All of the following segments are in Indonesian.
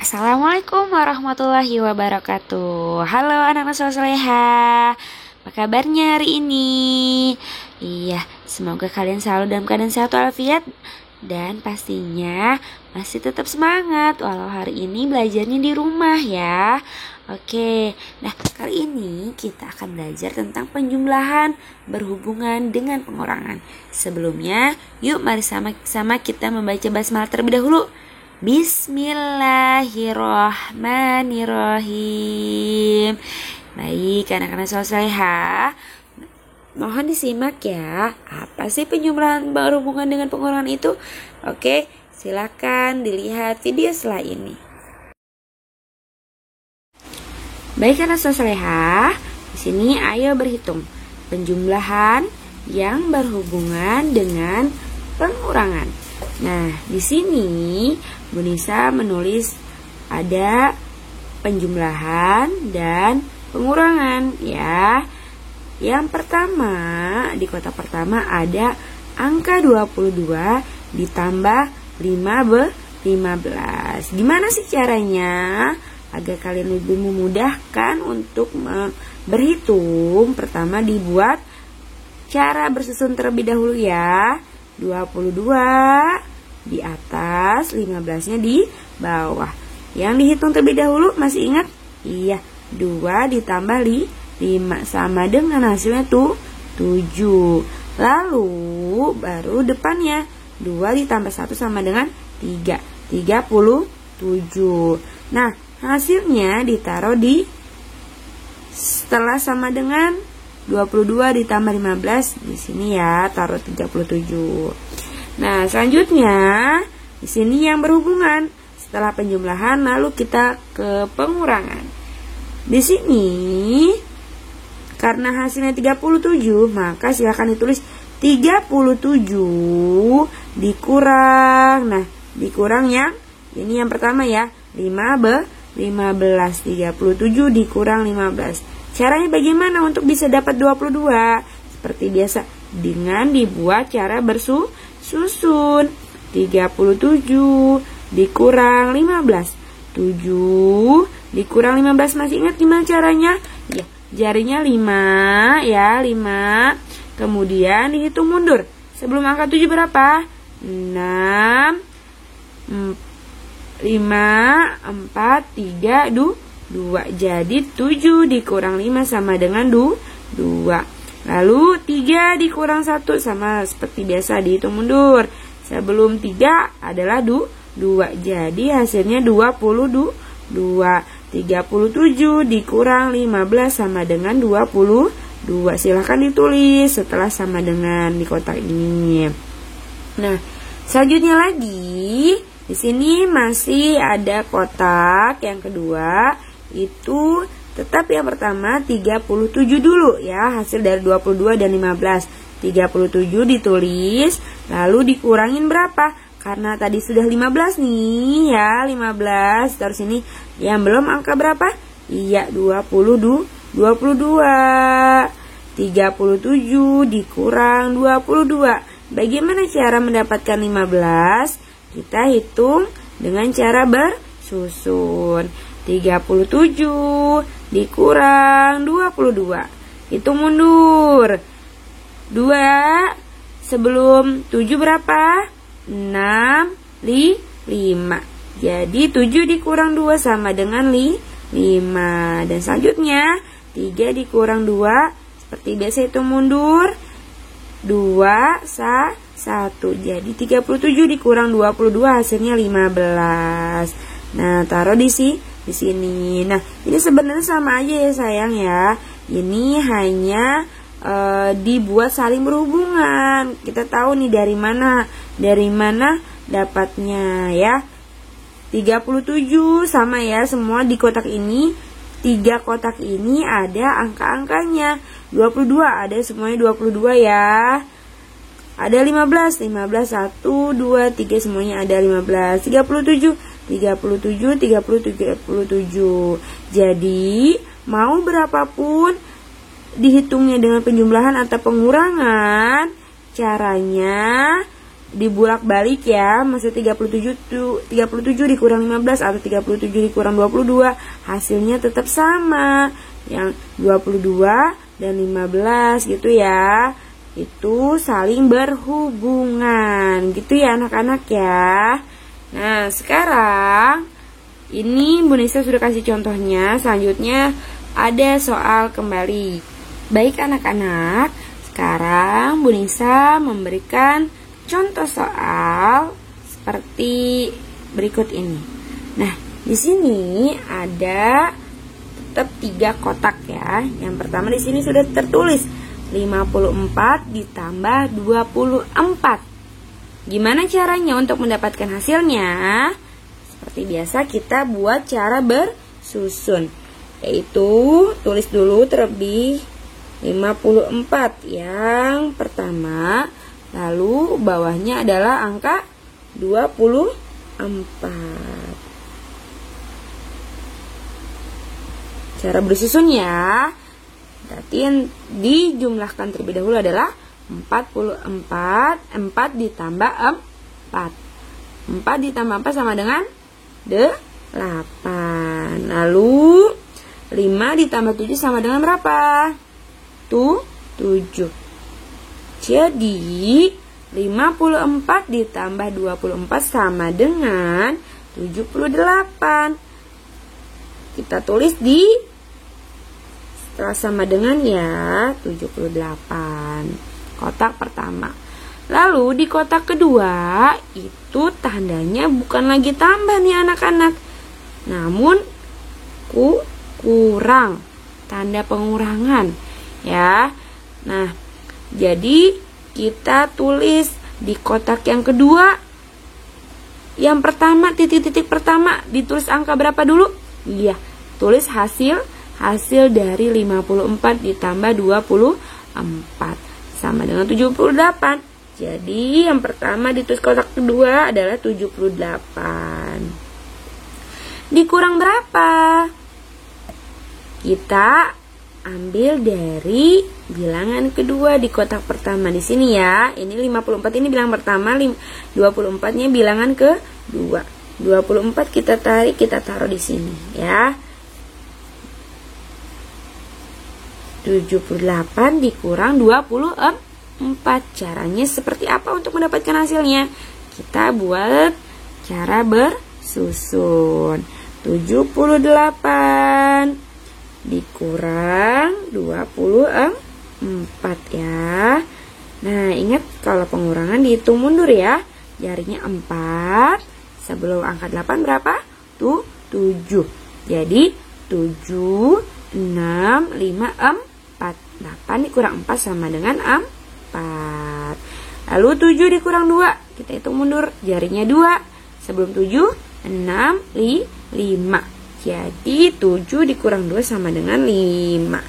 Assalamualaikum warahmatullahi wabarakatuh. Halo anak-anak soleha, apa kabarnya hari ini? Iya, semoga kalian selalu dalam keadaan sehat walafiat dan pastinya masih tetap semangat walau hari ini belajarnya di rumah ya. Oke, nah kali ini kita akan belajar tentang penjumlahan berhubungan dengan pengurangan. Sebelumnya, yuk mari sama-sama kita membaca basmalah terlebih dahulu. Bismillahirrohmanirrohim. Baik anak-anak soleha, mohon disimak ya. Apa sih penjumlahan berhubungan dengan pengurangan itu? Oke, silakan dilihat video setelah ini. Baik anak soleha, di sini ayo berhitung penjumlahan yang berhubungan dengan pengurangan. Nah, di sini Bu Nisa menulis ada penjumlahan dan pengurangan ya. Yang pertama, di kotak pertama ada angka 22 ditambah 15. Gimana sih caranya agar kalian lebih memudahkan untuk berhitung? Pertama dibuat cara bersusun terlebih dahulu ya. 22 di atas, 15-nya di bawah. Yang dihitung terlebih dahulu masih ingat? Iya, 2 ditambah 5 sama dengan hasilnya tuh 7. Lalu baru depannya 2 ditambah 1 sama dengan 3, 37. Nah, hasilnya ditaruh di setelah sama dengan 22 ditambah 15 di sini ya, taruh 37. Nah, selanjutnya di sini yang berhubungan setelah penjumlahan lalu kita ke pengurangan. Di sini karena hasilnya 37, maka silakan ditulis 37 dikurang. Nah, dikurang yang ini yang pertama ya, 15. 37 dikurang 15. Caranya bagaimana untuk bisa dapat 22? Seperti biasa, dengan dibuat cara bersusun. 37 dikurang 15. 7 dikurang 15. Masih ingat gimana caranya? Ya, jarinya 5 ya, 5. Kemudian dihitung mundur. Sebelum angka 7 berapa? 6 5 4 3 2. Jadi 7 dikurang 5 sama dengan 2. Lalu 3 dikurang 1 sama seperti biasa dihitung mundur. Sebelum 3 adalah 2. Jadi hasilnya 22. 37 dikurang 15 sama dengan 22. Silahkan ditulis setelah sama dengan di kotak ini. Nah, selanjutnya lagi di sini masih ada kotak yang kedua. Itu tetap yang pertama 37 dulu ya, hasil dari 22 dan 15. 37 ditulis, lalu dikurangin berapa? Karena tadi sudah 15 nih ya, 15. Terus ini yang belum angka berapa? Iya, 22. 37 dikurang 22. Bagaimana cara mendapatkan 15? Kita hitung dengan cara bersusun. 37 dikurang 22. Hitung mundur. 2 sebelum 7 berapa? 6, 5. Jadi 7 dikurang 2 sama dengan 5. Dan selanjutnya 3 dikurang 2. Seperti biasa hitung mundur. 2, 1. Jadi 37 dikurang 22 hasilnya 15. Nah, taruh di sini. Nah, ini sebenarnya sama aja ya sayang ya. Ini hanya dibuat saling berhubungan. Kita tahu nih dari mana dapatnya ya. 37 sama ya semua di kotak ini. 3 kotak ini ada angka-angkanya. 22 ada semuanya 22 ya. Ada 15, 1, 2, 3 semuanya ada 15. 37. Jadi mau berapapun dihitungnya dengan penjumlahan atau pengurangan, caranya dibulak-balik ya. Maksud 37 dikurang 15 atau 37 dikurang 22, hasilnya tetap sama. Yang 22 dan 15 gitu ya. Itu saling berhubungan gitu ya anak-anak ya. Nah, sekarang ini Bu Nisa sudah kasih contohnya. Selanjutnya ada soal kembali. Baik anak-anak, sekarang Bu Nisa memberikan contoh soal seperti berikut ini. Nah, di sini ada tetap 3 kotak ya. Yang pertama di sini sudah tertulis 54 ditambah 24. Gimana caranya untuk mendapatkan hasilnya? Seperti biasa kita buat cara bersusun. Yaitu tulis dulu terlebih 54 yang pertama, lalu bawahnya adalah angka 24. Cara bersusunnya, berarti yang dijumlahkan terlebih dahulu adalah 44, 4 ditambah 4. 4 ditambah 4 sama dengan 8. Lalu 5 ditambah 7 sama dengan berapa? 7. Jadi 54 ditambah 24 sama dengan 78. Kita tulis di setelah sama dengan ya 78. Kotak pertama. Lalu di kotak kedua itu tandanya bukan lagi tambah nih anak-anak, namun kurang, tanda pengurangan ya. Nah, jadi kita tulis di kotak yang kedua, yang pertama titik-titik pertama ditulis angka berapa dulu? Iya, tulis hasil dari 54 ditambah 24 sama dengan 78. Jadi yang pertama ditulis kotak kedua adalah 78. Dikurang berapa? Kita ambil dari bilangan kedua di kotak pertama di sini ya. Ini 54 ini bilangan pertama, 24-nya bilangan kedua. 24 kita tarik, kita taruh di sini ya. 78 dikurang 24. Caranya seperti apa untuk mendapatkan hasilnya? Kita buat cara bersusun. 78 dikurang 24 ya. Nah, ingat kalau pengurangan dihitung mundur ya. Jarinya 4, sebelum angka 8 berapa? 7. Jadi 7, 6, 5, 4. 8 dikurang 4 sama dengan 4. Lalu 7 dikurang 2, kita hitung mundur, jarinya 2. Sebelum 7, 6, 5. Jadi 7 dikurang 2 sama dengan 5.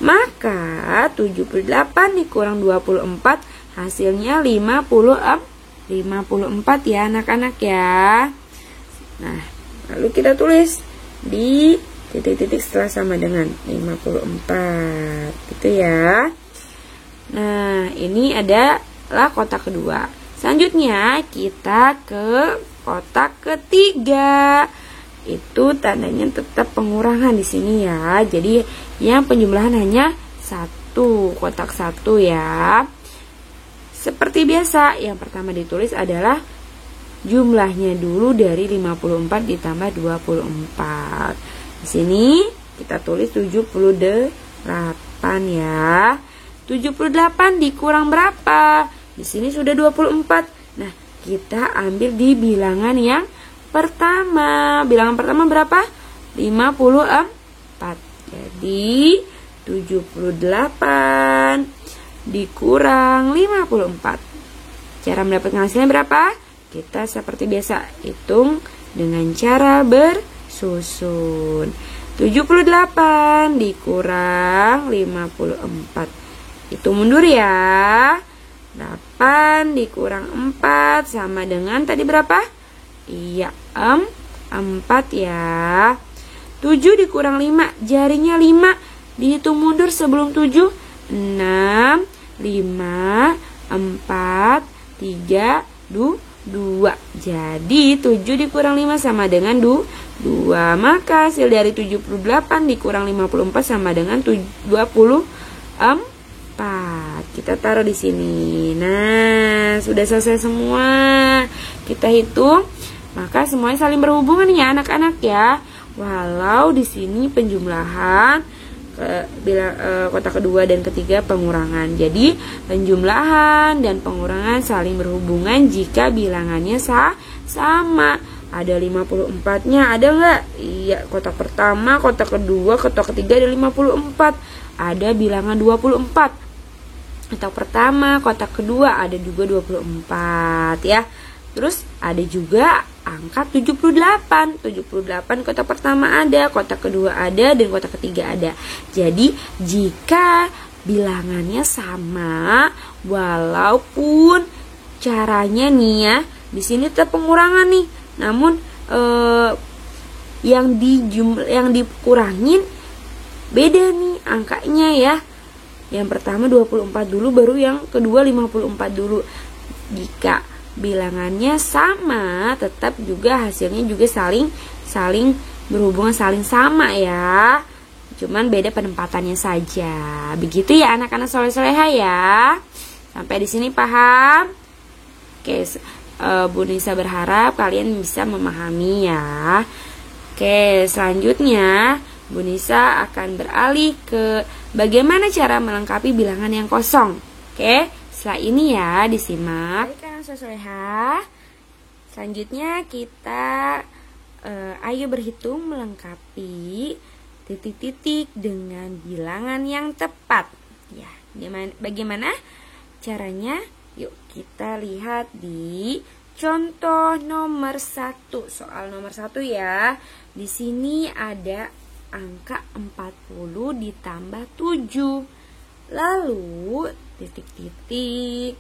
Maka 78 dikurang 24 hasilnya 54 ya anak-anak ya. Nah, lalu kita tulis di titik-titik setelah sama dengan 54 gitu ya. Nah, ini adalah kotak kedua. Selanjutnya kita ke kotak ketiga. Itu tandanya tetap pengurangan di sini ya. Jadi yang penjumlahan hanya 1, kotak 1 ya. Seperti biasa, yang pertama ditulis adalah jumlahnya dulu dari 54 ditambah 24. Di sini kita tulis 78 ya. 78 dikurang berapa? Di sini sudah 24. Nah, kita ambil di bilangan yang pertama. Bilangan pertama berapa? 54. Jadi 78 dikurang 54. Cara mendapatkan hasilnya berapa? Kita seperti biasa hitung dengan cara bersusun. 78 dikurang 54. Hitung mundur ya. 8 dikurang 4 sama dengan tadi berapa? Iya, 4 ya. 7 dikurang 5, jarinya 5. Dihitung mundur sebelum 7. 6, 5, 4, 3, 2. Jadi 7 dikurang 5 sama dengan 2. Maka hasil dari 78 dikurang 54 sama dengan 24. Kita taruh di sini. Nah, sudah selesai semua. Kita hitung. Maka semuanya saling berhubungan ya anak-anak ya. Walau di sini penjumlahan kotak kedua dan ketiga pengurangan. Jadi penjumlahan dan pengurangan saling berhubungan jika bilangannya sama. Ada 54-nya, ada nggak? Iya, kotak pertama, kotak kedua, kotak ketiga ada 54. Ada bilangan 24. Kotak pertama, kotak kedua ada juga 24 ya. Terus ada juga angka 78. 78 kotak pertama ada, kotak kedua ada, dan kotak ketiga ada. Jadi jika bilangannya sama, walaupun caranya nih ya, di sini tetap pengurangan nih. Namun yang dikurangin beda nih angkanya ya. Yang pertama 24 dulu, baru yang kedua 54 dulu. Jika bilangannya sama, tetap juga hasilnya juga saling berhubungan, saling sama ya. Cuman beda penempatannya saja. Begitu ya anak-anak soleh-soleha ya. Sampai di sini paham? Oke, Bu Nisa berharap kalian bisa memahami ya. Oke, selanjutnya Bu Nisa akan beralih ke bagaimana cara melengkapi bilangan yang kosong. Oke, setelah ini ya disimak. Baik anak soleha. Selanjutnya kita ayo berhitung melengkapi titik-titik dengan bilangan yang tepat. Ya, bagaimana caranya? Yuk kita lihat di contoh nomor 1. Soal nomor 1 ya. Di sini ada angka 40 ditambah 7. Lalu titik-titik,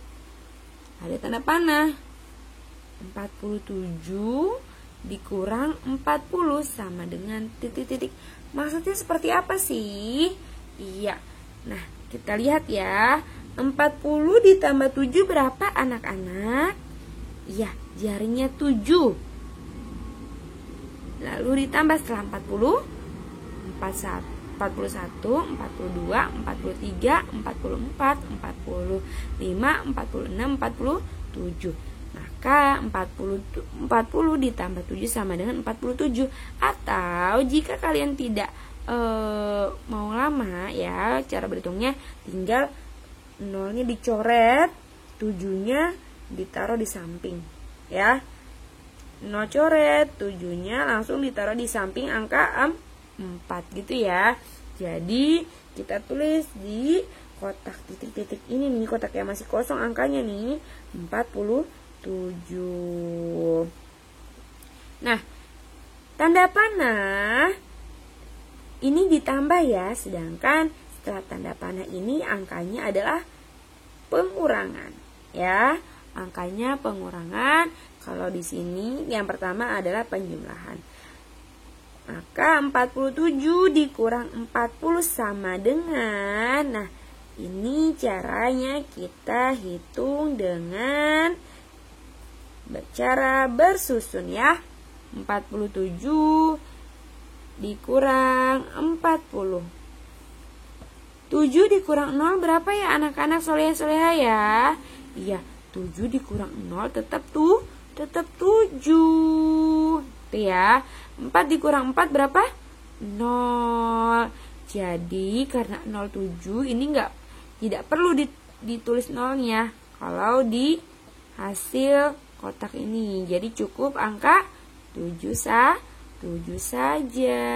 ada tanda panah. 47 dikurang 40 sama dengan titik-titik. Maksudnya seperti apa sih? Iya. Nah, kita lihat ya. 40 ditambah 7 berapa anak-anak? Iya, jarinya 7. Lalu ditambah setelah 40, 41, 42, 43, 44, 45, 46, 47. Maka 40 ditambah 7 sama dengan 47. Atau jika kalian tidak mau lama ya, cara berhitungnya tinggal nolnya dicoret, 7-nya ditaruh di samping ya. 0 coret, 7-nya langsung ditaruh di samping angka 4 gitu ya. Jadi kita tulis di kotak titik-titik ini nih, kotak yang masih kosong angkanya nih 47. Nah, tanda panah ini ditambah ya, sedangkan setelah tanda panah ini angkanya adalah pengurangan ya. Angkanya pengurangan. Kalau di sini yang pertama adalah penjumlahan. Maka 47 dikurang 40 sama dengan, nah ini caranya kita hitung dengan cara bersusun ya. 47 dikurang 40. 7 dikurang 0 berapa ya anak-anak soleha ya? Iya, 7 dikurang 0 tetap 7. Tuh ya. 4 dikurang 4 berapa? 0. Jadi karena 07 ini tidak perlu ditulis nolnya kalau di hasil kotak ini. Jadi cukup angka 7 saja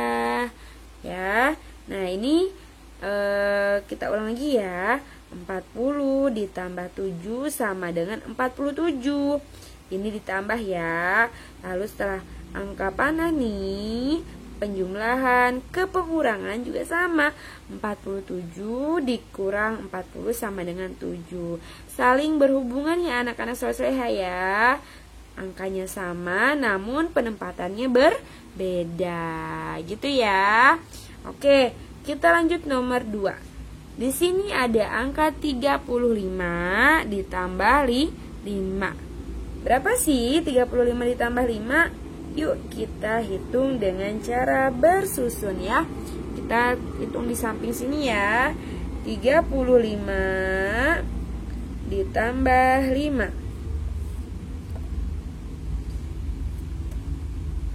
ya. Nah, ini kita ulang lagi ya. 40 ditambah 7 sama dengan 47. Ini ditambah ya. Lalu setelah angka panah nih, penjumlahan ke pengurangan juga sama. 47 dikurang 40 sama dengan 7. Saling berhubungan ya anak-anak soleha ya. Angkanya sama namun penempatannya berbeda gitu ya. Oke, kita lanjut nomor 2. Di sini ada angka 35 ditambah 5. Berapa sih 35 ditambah 5? Yuk kita hitung dengan cara bersusun ya. Kita hitung di samping sini ya. 35 ditambah 5.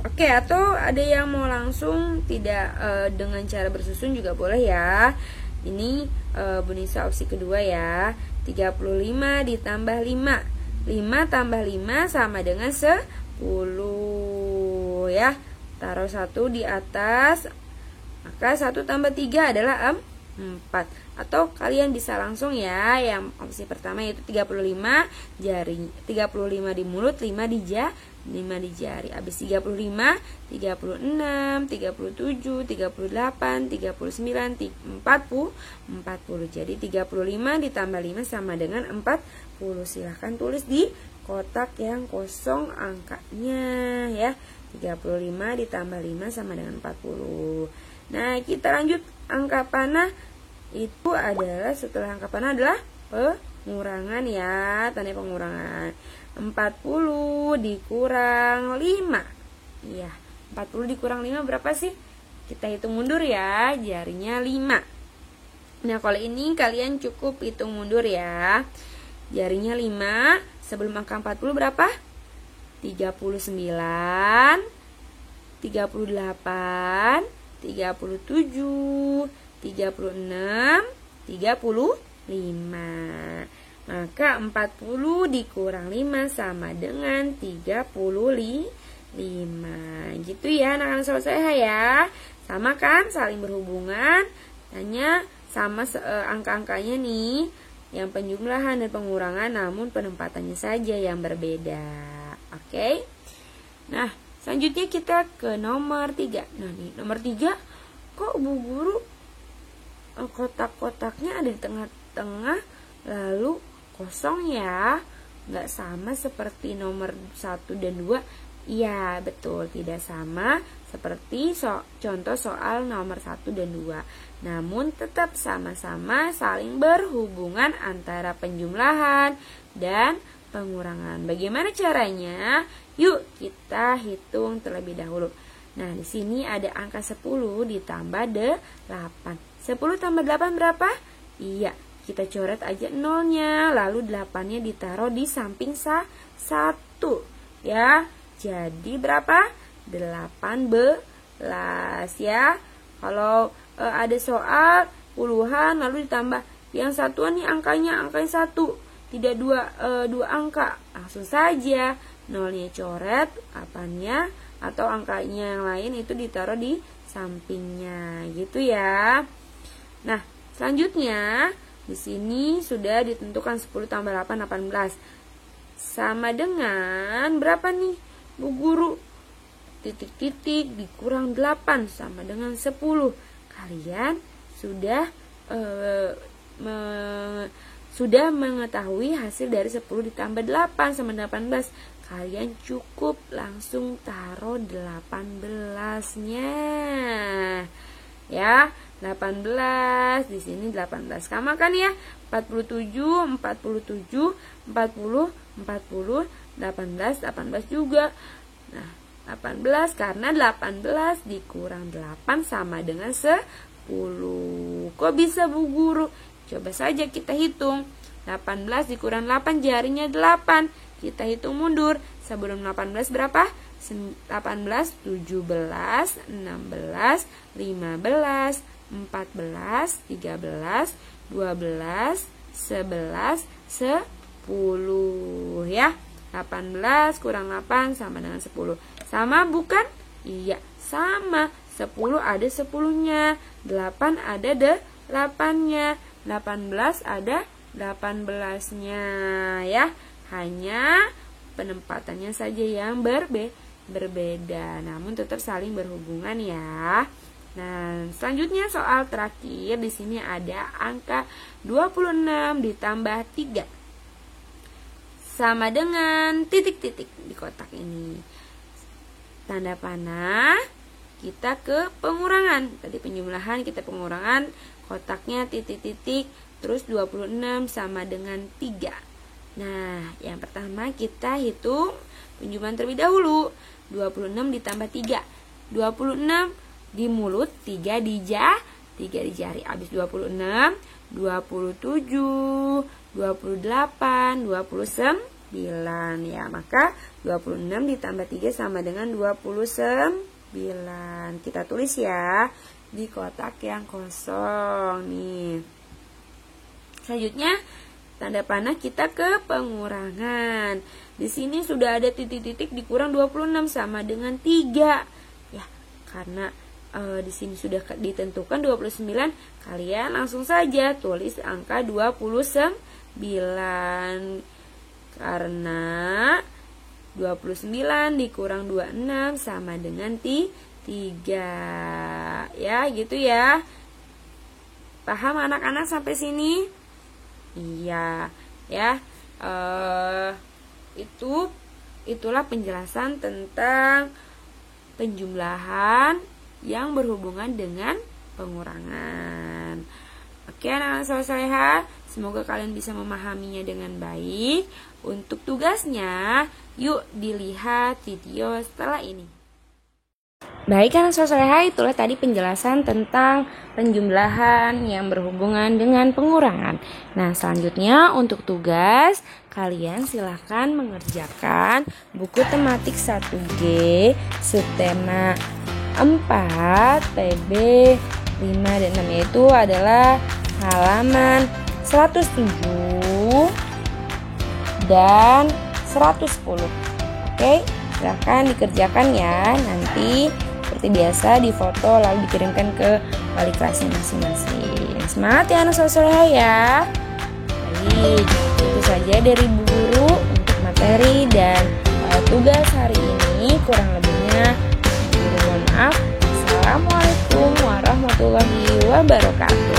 Oke, atau ada yang mau langsung tidak dengan cara bersusun juga boleh ya. Ini Bu Nisa opsi kedua ya. 35 ditambah 5. 5 tambah 5 sama dengan 10 ya. Taruh 1 di atas. Maka 1 tambah 3 adalah 4. Atau kalian bisa langsung ya. Yang opsi pertama yaitu 35 jari. 35 di mulut, 5 di jari. Habis 35, 36, 37, 38, 39, 40. Jadi 35 ditambah 5 sama dengan 40. Silahkan tulis di kotak yang kosong angkanya ya. 35 ditambah 5 sama dengan 40. Nah, kita lanjut angka panah. Itu adalah setelah angka panah adalah pengurangan ya, tanda pengurangan. 40 dikurang 5. Iya, 40 dikurang 5 berapa sih? Kita hitung mundur ya, jarinya 5. Nah, kalau ini kalian cukup hitung mundur ya. Jarinya 5, sebelum angka 40 berapa? 39, 38, 37, 36, 35. Maka 40 dikurang 5 sama dengan 35. Gitu ya anak-anak sobat saya ya. Sama kan, saling berhubungan. Hanya sama angka-angkanya nih, yang penjumlahan dan pengurangan, namun penempatannya saja yang berbeda. Oke. Nah, selanjutnya kita ke nomor 3. Nah, nih nomor 3, kok Bu Guru kotak-kotaknya ada di tengah-tengah lalu kosong ya, nggak sama seperti nomor 1 dan 2. Iya, betul, tidak sama seperti contoh soal nomor 1 dan 2. Namun tetap sama-sama saling berhubungan antara penjumlahan dan pengurangan. Bagaimana caranya? Yuk kita hitung terlebih dahulu. Nah, di sini ada angka 10 ditambah 8. 10 tambah 8 berapa? Iya, kita coret aja nolnya, lalu 8-nya ditaruh di samping 1 ya. Jadi berapa? 18 ya. Kalau ada soal puluhan lalu ditambah yang satuan nih angkanya 1, tidak dua angka, langsung saja nolnya coret, apanya atau angkanya yang lain itu ditaruh di sampingnya gitu ya. Nah, selanjutnya di sini sudah ditentukan 10 tambah 8, 18. Sama dengan berapa nih, Bu Guru? Titik-titik dikurang 8 sama dengan 10. Kalian sudah mengetahui hasil dari 10 ditambah 8 sama 18. Kalian cukup langsung taruh 18-nya. Ya, 18 di sini 18 sama kan ya, 47 40 18 juga. Nah, 18 karena 18 dikurang 8 sama dengan 10. Kok bisa Bu Guru? Coba saja kita hitung. 18 dikurang 8 jarinya 8. Kita hitung mundur. Sebelum 18 berapa? 18, 17, 16, 15, 14, 13, 12, 11, 10 ya. 18 kurang 8 sama dengan 10. Sama bukan? Iya, sama. 10 ada 10-nya, 8 ada 8-nya, 18 ada 18-nya ya. Hanya penempatannya saja yang berbeda, namun tetap saling berhubungan ya. Nah, selanjutnya soal terakhir di sini ada angka 26 ditambah 3 sama dengan titik-titik di kotak ini. Tanda panah, kita ke pengurangan. Tadi penjumlahan, kita pengurangan, kotaknya titik-titik, terus 26 sama dengan 3. Nah, yang pertama kita hitung penjumpalan terlebih dahulu. 26 ditambah 3. 26 di mulut, 3 di jari. Habis 26, 27, 28, 29 ya. Maka 26 ditambah 3 sama dengan 29. Kita tulis ya di kotak yang kosong nih. Selanjutnya tanda panah kita ke pengurangan. Di sini sudah ada titik-titik dikurang 26 sama dengan 3. Ya, karena di sini sudah ditentukan 29, kalian langsung saja tulis angka 29 karena 29 dikurang 26 sama dengan 3. Ya, gitu ya. Paham anak-anak sampai sini? Iya, ya. Itulah penjelasan tentang penjumlahan yang berhubungan dengan pengurangan. Oke, anak-anak soleha, semoga kalian bisa memahaminya dengan baik. Untuk tugasnya, yuk dilihat video setelah ini. Baik, anak soleha, itulah tadi penjelasan tentang penjumlahan yang berhubungan dengan pengurangan. Nah, selanjutnya untuk tugas, kalian silahkan mengerjakan buku tematik 1G subtema 4 PB 5 dan 6, yaitu adalah halaman 107 dan 110. Oke, silahkan dikerjakan ya. Nanti seperti biasa difoto lalu dikirimkan ke wali kelasnya masing-masing. Semangat ya anak soleha ya. Baik, itu saja dari Bu Guru untuk materi dan tugas hari ini. Kurang lebihnya Guru mohon maaf. Assalamualaikum warahmatullahi wabarakatuh.